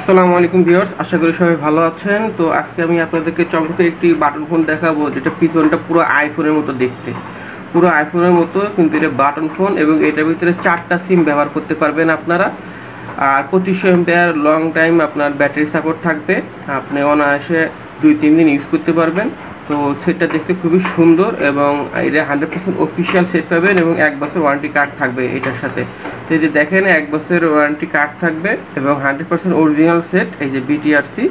আসসালামু আলাইকুম ভিউয়ার্স, আশা করি সবাই ভালো আছেন। তো আজকে আমি আপনাদেরকে চমৎকার একটি বাটন ফোন দেখাবো, যেটা পিছনটা পুরো আইফোনের মতো দেখতে, পুরো আইফোনের মতো, কিন্তু এটা বাটন ফোন এবং এটার ভিতরে 4টা সিম ব্যবহার করতে পারবেন আপনারা। আর 2500 এমপিআর লং টাইম আপনার ব্যাটারি সাপোর্ট থাকবে, আপনি অনায়াসে 2-3 দিন ইউজ করতে পারবেন। তো সেটটা দেখতে খুবই সুন্দর এবং এটা 100% অফিসিয়াল সেট পাবেন এবং 1 বছর ওয়ারেন্টি কার্ড থাকবে এটার সাথে। তো এই যে দেখেন 1 বছরের ওয়ারেন্টি কার্ড থাকবে এবং 100% অরিজিনাল সেট, এই যে বিটিআরসি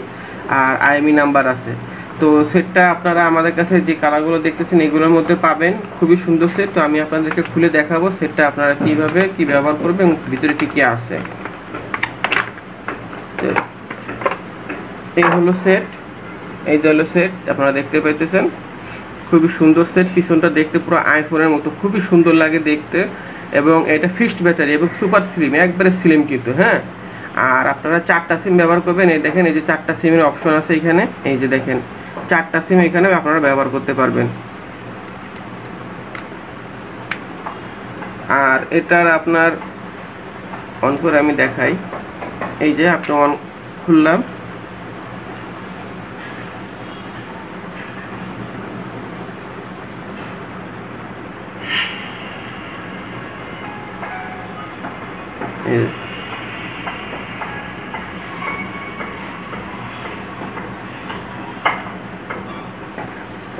আর আইএমই নাম্বার আছে। তো সেটটা আপনারা আমাদের কাছে যে কালারগুলো দেখতেছেন এগুলোর মধ্যে পাবেন, খুবই সুন্দর সেট। তো আমি আপনাদেরকে খুলে দেখাবো সেটটা আপনারা কিভাবে কি ব্যবহার করবেন এবং ভিতরে কি কি আছে। এই হলো সেট, এই হলো সেট, আপনারা দেখতে পাইতেছেন খুবই সুন্দর সেট। পিছনটা দেখতে পুরো আইফোনের মতো খুবই সুন্দর লাগে দেখতে এবং এটা ফিক্সড ব্যাটারি এবং সুপার স্লিম, একবারে স্লিম কিন্তু, হ্যাঁ। আর আপনারা 4টা সিম ব্যবহার করবেন। এই দেখেন, এই যে 4টা সিমের অপশন আছে এখানে, এই যে দেখেন 4টা সিম এখানে আপনারা ব্যবহার করতে পারবেন। আর এটার আপনার অন করে আমি দেখাই, এই যে আপনি অন খুললাম,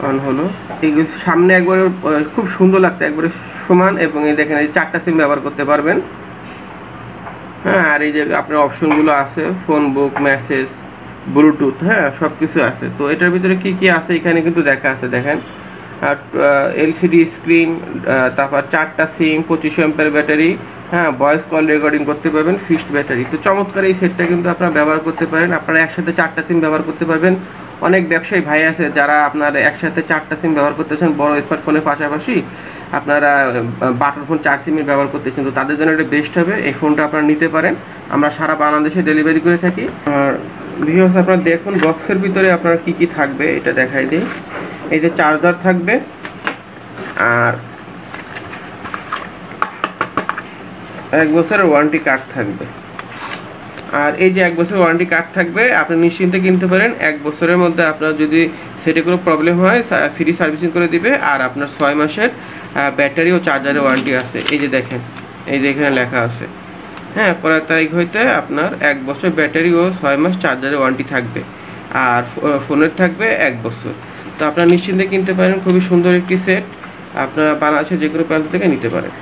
অন হলো। এই সামনে একবারে খুব সুন্দর লাগছে, একবারে সমান, এবং এই দেখেন এই 4টা সিম ব্যবহার করতে পারবেন, হ্যাঁ। আর এই যে আপনার অপশনগুলো আছে, ফোন বুক, মেসেজ, ব্লুটুথ, হ্যাঁ, সব কিছু আছে। তো এটার ভিতরে কি কি আছে এখানে কিন্তু দেখা আছে, দেখেন। আর এলসিডি স্ক্রিন, তারপর 4টা সিম, 2500 এমপিআর ব্যাটারি, হ্যাঁ, ভয়েস কল রেকর্ডিং করতে পারবেন, ফিক্সড ব্যাটারি। তো চমৎকার এই সেটটা কিন্তু আপনারা ব্যবহার করতে পারেন। আপনারা একসাথে 4টা সিম ব্যবহার করতে পারবেন। অনেক ব্যবসায়ী ভাই আছে যারা আপনার একসাথে 4টা সিম ব্যবহার করতেছেন, বড় স্মার্টফোনের পাশাপাশি আপনারা বাটন ফোন 4 সিমের ব্যবহার করতেছেন। তো তাদের জন্য এটা বেস্ট হবে, এই ফোনটা আপনারা নিতে পারেন। আমরা সারা বাংলাদেশে ডেলিভারি করে থাকি। আর ভিউয়ার্স, আপনারা দেখুন বক্সের ভিতরে আপনার কি কি থাকবে এটা দেখাই দিই। এই যে চার্জার থাকবে, আর 1 বছরের ওয়ারেন্টি কার্ড থাকবে। আর এই যে 1 বছর ওয়ারেন্টি কার্ড থাকবে, আপনি নিশ্চিন্তে কিনতে পারেন। 1 বছরের মধ্যে আপনার যদি সেটে কোনো প্রবলেম হয় ফ্রি সার্ভিসিং করে দিবে। আর আপনার 6 মাসের ব্যাটারি ও চার্জারের ওয়ারেন্টি আছে, এই যে দেখেন, এই যে এখানে লেখা আছে, হ্যাঁ। পরের তারিখ হইতে আপনার 1 বছর ব্যাটারি ও 6 মাস চার্জারের ওয়ারেন্টি থাকবে, আর ফোনের থাকবে 1 বছর। তো আপনারা নিশ্চিন্তে কিনতে পারেন, খুবই সুন্দর একটি সেট। আপনারা বাংলাদেশের যে কোনো প্রান্ত থেকে নিতে পারেন।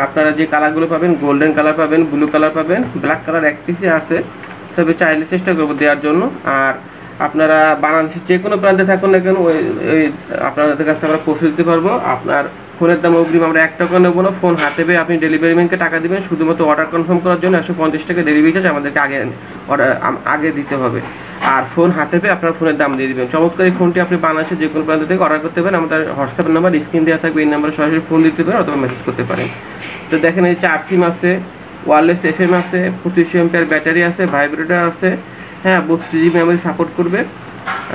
আপনারা যে কালারগুলো পাবেন, গোল্ডেন কালার পাবেন, ব্লু কালার পাবেন, ব্ল্যাক কালার এক পিসে আছে, তবে চাইলে চেষ্টা করবো দেওয়ার জন্য। আর আপনারা বাংলাদেশের যে কোনো প্রান্তে থাকুন না কেন, ওই আপনাদের কাছে আমরা পৌঁছে দিতে পারবো। আপনার ফোনের দাম অগ্রিম আমরা 1 টাকা নেবো না, ফোন হাতে পেয়ে আপনি ডেলিভারি ম্যানকে টাকা দিবেন। শুধুমাত্র অর্ডার কনফার্ম করার জন্য 150 টাকা ডেলিভারি চার্জ আমাদেরকে আগে দিতে হবে। আর ফোন হাতে পেয়ে আপনার ফোনের দাম দিয়ে দিবেন। চমৎকার এই ফোনটি আপনি বাংলাদেশের যে কোনো প্রান্ত থেকে অর্ডার করতে পারেন। আমাদের হোয়াটসঅ্যাপ নাম্বার স্ক্রিন দেওয়া থাকবে, এই নাম্বারে সরাসরি ফোন দিতে পারেন অথবা মেসেজ করতে পারেন। তো দেখেন, এই 4 সিম আছে, ওয়্যারলেস এফএম আছে, 2500 এমপিআর ব্যাটারি আছে, ভাইব্রেটর আছে, হ্যাঁ, 32 জিবি মেমোরি সাপোর্ট করবে।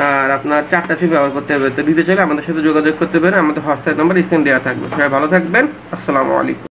আর আপনার 4টা সিম ব্যবহার করতে হবে। তো নিতে চাইলে আমাদের সাথে যোগাযোগ করতে পারেন, আমাদের হোয়াটসঅ্যাপ নাম্বার স্ক্রিন দেওয়া থাকবে। সবাই ভালো থাকবেন, আসসালামু আলাইকুম।